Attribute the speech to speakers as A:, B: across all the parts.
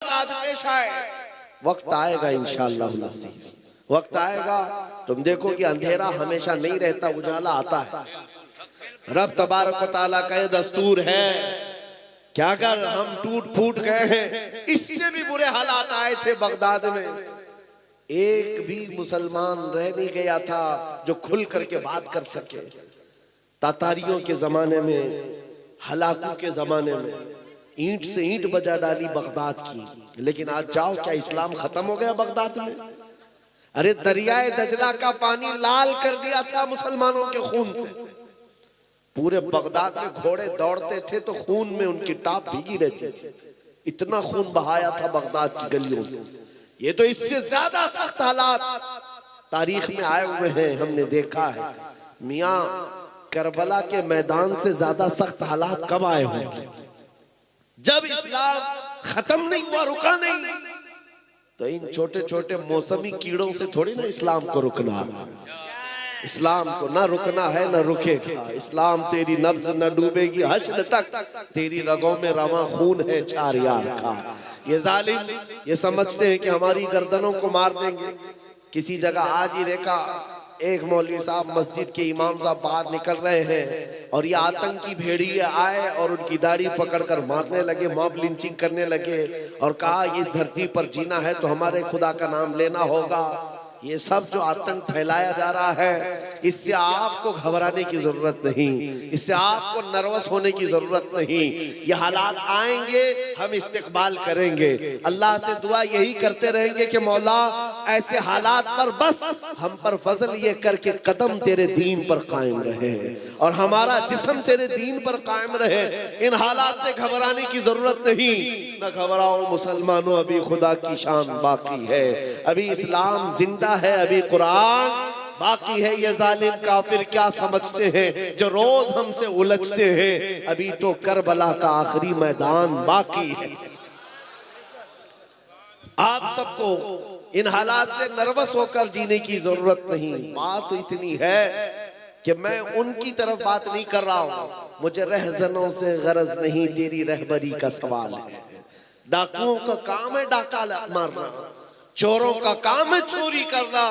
A: आज पेश आए। वक्त आएगा इंशाअल्लाह अज़ीज़, वक्त आएगा तुम देखो कि अंधेरा हमेशा नहीं रहता, उजाला आता है। रब तबारक व तआला का दस्तूर है कि अगर हम टूट फूट गए हैं, इससे भी बुरे हालात आए थे बगदाद में, एक भी मुसलमान रह नहीं गया था जो खुल करके बात कर सके। तातारियों के जमाने में, हलाकू के जमाने में ईंट से ईंट बजा डाली बगदाद की, लेकिन आज जाओ, क्या इस्लाम खत्म हो गया बगदाद में? अरे दरियाए दजला का पानी लाल कर दिया था मुसलमानों के खून से। पूरे बगदाद में घोड़े दौड़ते थे तो खून में उनकी टाप भीगी रहती थी, इतना खून बहाया था बगदाद की गलियों में। ये तो इससे ज्यादा सख्त हालात तारीख में आए हुए हैं, हमने देखा है। मियां करबला के मैदान से ज्यादा सख्त हालात कब आए होंगे? जब इस्लाम खत्म नहीं हुआ, रुका नहीं। तो इन छोटे छोटे मौसमी कीड़ों से थोड़ी ना इस्लाम को रुकना। इस्लाम को ना रुकना है ना रुकेगा। इस्लाम तेरी नब्ज न डूबेगी हश्र तक, तेरी रगों में रवा खून है चार यार का। ये जालिम ये समझते हैं कि हमारी गर्दनों को मार देंगे। किसी जगह आज ही देखा, एक मौलवी साहब मस्जिद के इमाम साहब बाहर निकल रहे हैं और ये आतंकी भेड़िए आए और उनकी दाढ़ी पकड़कर मारने लगे, मॉब लिंचिंग करने लगे और कहा इस धरती पर जीना है तो हमारे खुदा का नाम लेना होगा। ये सब जो आतंक फैलाया जा रहा है, इससे आपको घबराने की जरूरत नहीं, इससे आपको नर्वस होने की जरूरत नहीं। ये हालात आएंगे, हम इस्तेकबाल करेंगे। अल्लाह से दुआ यही करते रहेंगे कि मौला ऐसे हालात पर बस हम पर फजल ये करके कदम तेरे दीन पर कायम रहे और हमारा जिस्म तेरे दीन पर कायम रहे। इन हालात से घबराने की जरूरत नहीं। न घबराओ मुसलमानों, अभी खुदा की शान बाकी है, अभी इस्लाम जिंदा है, अभी कुरान बाकी है। ये जालिम काफिर क्या समझते हैं जो रोज हमसे उलझते हैं? अभी तो करबला का आखिरी मैदान बाकी है। आप सबको इन हालात से नर्वस होकर जीने की जरूरत नहीं। बात इतनी है कि मैं उनकी तरफ बात नहीं कर रहा हूं, मुझे रहजनों से गरज नहीं, तेरी रहबरी का सवाल है। डाकुओं का काम है डाका मारना, चोरों का काम है चोरी करना,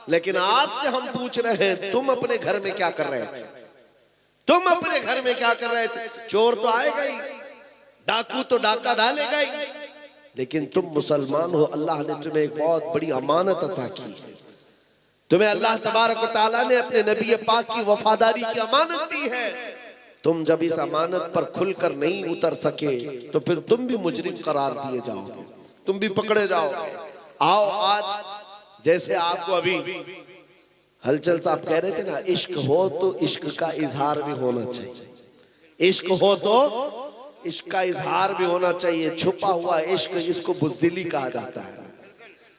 A: लेकिन आपसे हम पूछ रहे हैं तुम अपने घर में क्या कर रहे थे? तुम अपने घर में क्या कर रहे थे? चोर तो आएगा ही, डाकू तो डाका डालेगा ही, लेकिन तुम मुसलमान हो, अल्लाह ने तुम्हें एक बहुत बड़ी अमानत अता की है। तुम्हें अल्लाह तबारक व तआला ने अपने नबी पाक की वफादारी की अमानत दी है। तुम जब इस अमानत पर खुलकर नहीं उतर सके तो फिर तुम भी मुजरिम करार दिए जाओगे, तुम भी पकड़े जाओगे। आओ आज जैसे आपको अभी हलचल साहब कह रहे थे ना, इश्क हो तो इश्क का इजहार भी होना चाहिए, इश्क हो तो इश्क का इजहार भी होना चाहिए। छुपा हुआ इश्क, इसको बुज़दिली कहा जाता है।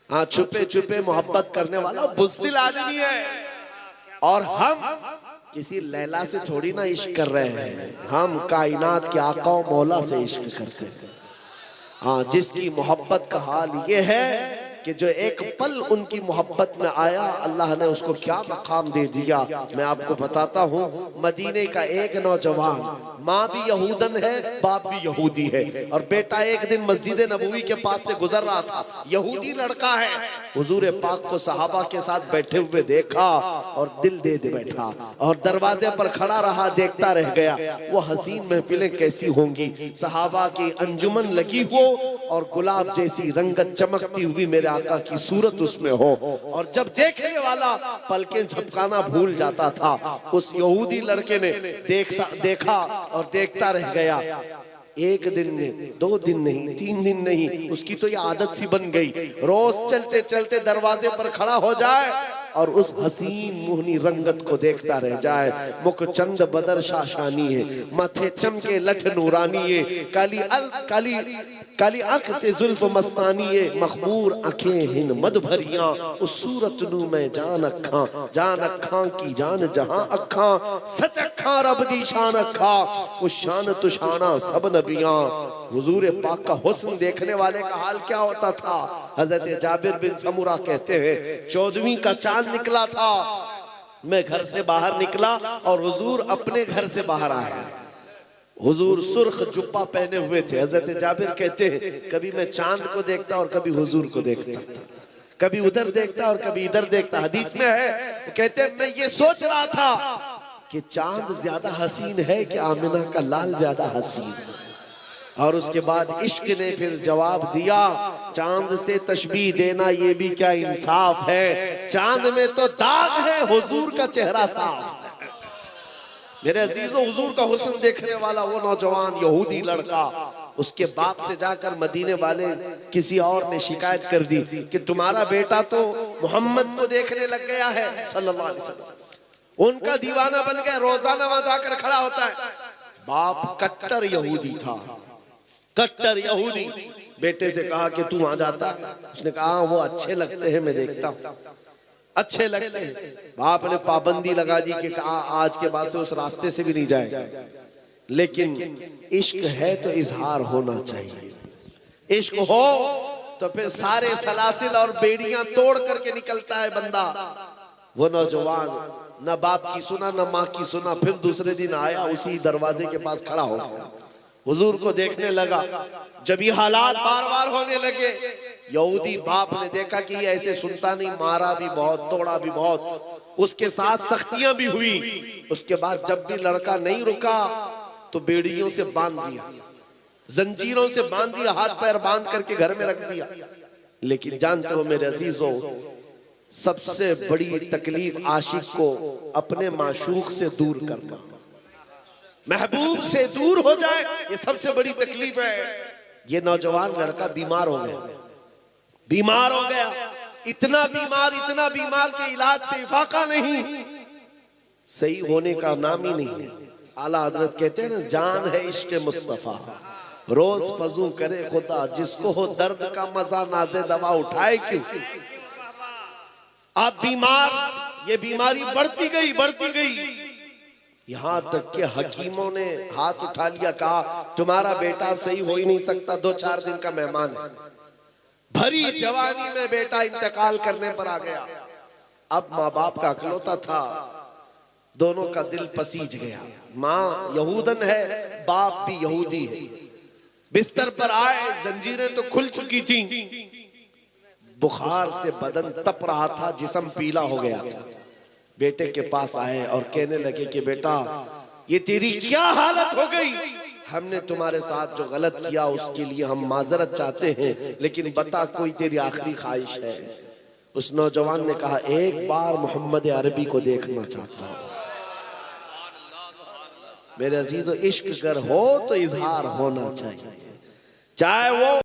A: हाँ, छुपे छुपे मोहब्बत करने वाला बुज़दिल आदमी है। और हम किसी लैला से थोड़ी ना इश्क कर रहे हैं, हम कायनात के आका मौला से इश्क करते हैं। हाँ, जिसकी मोहब्बत का हाल ये है कि जो एक पल उनकी मोहब्बत में आया, अल्लाह ने उसको क्या मकाम दे दिया। मैं आपको बताता हूँ, मदीने का एक नौजवान, माँ भी यहूदन है, बाप भी यहूदी है, और बेटा एक दिन मस्जिद नबवी के पास से गुजर रहा था, यहूदी लड़का है। हुजूर पाक को सहाबा के साथ बैठे हुए देखा और दिल दे बैठा और दरवाजे पर खड़ा रहा, देखता रह गया। वो हसीन महफिलें कैसी होंगी, सहाबा की अंजुमन लगी हो और गुलाब जैसी रंगत चमकती हुई मेरे आका की सूरत उसमें हो, और जब देखने वाला पलकें झपकाना भूल जाता था, उस यहूदी लड़के ने देखा और देखता रह गया। एक दिन नहीं, 2 दिन नहीं, 3 दिन नहीं, उसकी तो ये आदत सी बन गई, रोज चलते चलते दरवाजे पर खड़ा हो जाए और उस हसीन मोहनी रंगत को देखता रह जाए। मुख चंद बदर शाशानी है, माथे चमके लठ नूरानी है, काली आँख ते जुल्फ मस्तानी है, मखमूर आँखें हिन मद भरियां, उस सूरत नू मैं जान अखां की जान जहां अखां, सच अखां रब दी शान अखां, उस शान तुशाना सब नबियां। हुजूर पाक का हुस्न देखने वाले का हाल क्या होता था? हजरत जाबिर बिन समुरा कहते हैं, 14वीं का चांद निकला था, मैं घर से बाहर निकला और हुजूर अपने घर से बाहर आए। हुजूर सुर्ख जुब्बा पहने हुए थे। हजरत जाबिर कहते हैं कभी मैं चांद को देखता और कभी हुजूर को देखता, कभी उधर देखता और कभी इधर देखता। हदीस में है, वो कहते हैं मैं ये सोच रहा था कि चांद ज्यादा हसीन है कि आमिना का लाल ज्यादा हसीन। और उसके बाद इश्क ने फिर जवाब दिया, चांद से तशबीह देना ये भी क्या इंसाफ है, चांद में तो दाग है, हुजूर का चेहरा साफ। मेरे अजीजों, हुजूर का हुस्न देखने वाला वो नौजवान यहूदी लड़का, उसके बाप से जाकर मदीने वाले किसी और ने शिकायत कर दी कि तुम्हारा बेटा तो मोहम्मद को देखने लग गया है सल्लल्लाहु अलैहि वसल्लम, उनका दीवाना बन गया, रोजाना वहां जाकर खड़ा होता है। बाप कट्टर यहूदी था, कट्टर यहूदी। बेटे से कहा कि तू आ जाता, उसने कहा वो अच्छे लगते हैं, मैं देखता हूं, अच्छे लगते हैं। बाप ने पाबंदी लगा दी कि आज के बाद से उस रास्ते से भी नहीं जाएगा। लेकिन इश्क है तो इजहार होना चाहिए, इश्क हो तो फिर सारे सलासिल और बेड़ियां तोड़ करके निकलता है बंदा। वो नौजवान न बाप की सुना न माँ की सुना, फिर दूसरे दिन आया, उसी दरवाजे के पास खड़ा हो गया, हुजूर को देखने लगा। जब ये हालात बार बार होने लगे, यहूदी बाप ने देखा कि ये ऐसे सुनता नहीं, मारा भी बहुत, तोड़ा भी बहुत, उसके साथ सख्तियां भी हुई। उसके बाद जब भी लड़का नहीं रुका तो बेड़ियों से बांध दिया, जंजीरों से बांध दिया, हाथ पैर बांध करके घर में रख दिया। लेकिन जानते हो मेरे अजीजों, सबसे बड़ी तकलीफ आशिक को अपने माशूक से दूर करना, महबूब से दूर हो जाए, ये सबसे बड़ी तकलीफ है। ये नौजवान लड़का बीमार हो गया, बीमार हो गया, इतना बीमार के इलाज से इफाका नहीं, सही होने का नाम ही नहीं है। आला हजरत कहते हैं ना, जान है इश्क मुस्तफा, रोज फजू करे खुदा, जिसको हो दर्द का मजा नाज़े दवा उठाए क्यों। आप बीमार, ये बीमारी बढ़ती गई, यहां तक कि हकीमों ने हाथ उठा लिया, कहा तुम्हारा बेटा सही हो ही नहीं सकता, 2-4 दिन का मेहमान है। भरी जवानी में बेटा इंतकाल करने पर आ गया। अब माँ बाप का अकलौता था, दोनों का दिल पसीज गया। माँ यहूदन है, बाप भी यहूदी है। बिस्तर पर आए, जंजीरें तो खुल चुकी थी, बुखार से बदन तप रहा था, जिस्म पीला हो गया था। बेटे के पास आए और कहने लगे कि बेटा ये तेरी क्या हालत हो गई, हमने तुम्हारे साथ जो गलत किया उसके लिए हम माजरत चाहते हैं, लेकिन बता कोई तेरी आखिरी ख्वाहिश है। उस नौजवान ने कहा, एक बार मोहम्मद अरबी को देखना चाहता हूं। मेरे अजीजों, इश्क अगर हो तो इजहार होना चाहिए, चाहे वो